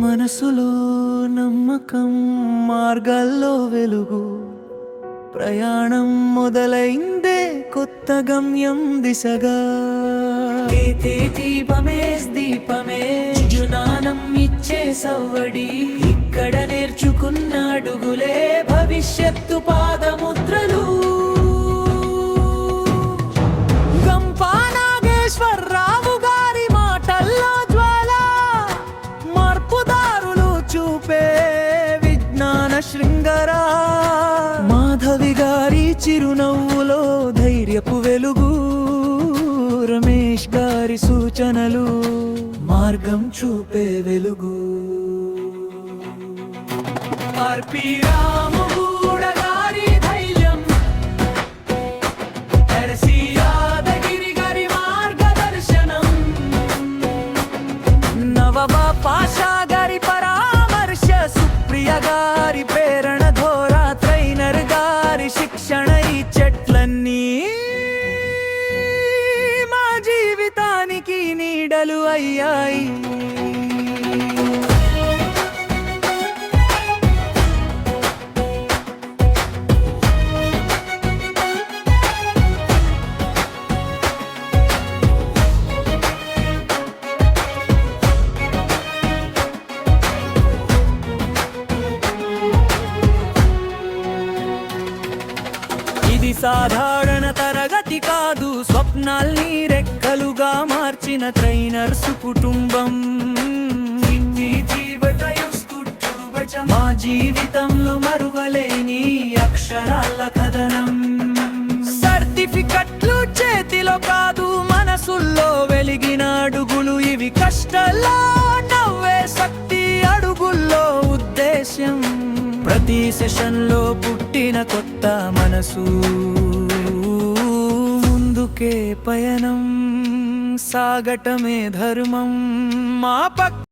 మనసులో నమ్మకం, మార్గాల్లో వెలుగు, ప్రయాణం మొదలైందే కొత్త గమ్యం దిశగా. దీపమే దీపమే జ్ఞానం ఇచ్చే సవ్వడి, ఇక్కడ నేర్చుకున్న అడుగులే భవిష్యత్తు పాదముద్రలు. గంపా నాగేశ్వరరావు గారి మాటల్లో జ్వాల, మార్పుదారులు చూపే విజ్ఞాన శృంగారా. మాధవి గారి చిరునవ్వులో ధైర్యపు వెలుగు, రమేష్ గారి సూచనలు మార్గం చూపే వెలుగు. ఆర్పి రామగూడ గారి ధైర్యం, ఎరసి యాదగిరి గారి మార్గదర్శనం, నవబా పాషా గారి పరామర్శ, సుప్రియ గారి ప్రేరణ ధోరా, ట్రైనర్ గారి శిక్షణ, ఈ చెట్లన్నీ మా జీవితానికి నీడలు అయ్యాయి. ఇది సాధారణ తరగతి కాదు, స్వప్నాల్ని రెక్కలుగా మార్చిన ట్రైనర్స్ కుటుంబం. మా జీవితంలో మరువలేని అక్షరాల కథనం. సర్టిఫికెట్లు చేతిలో కాదు, మనసుల్లో వెలిగిన అడుగులు ఇవి. కష్టాల్లో నవ్వే శక్తి, అడుగుల్లో ఉద్దేశ్యం. ప్రతి సెషన్లో పుట్టిన కొత్త మనసు, ముందుకే పయనం, సాగటమే ధర్మం. మా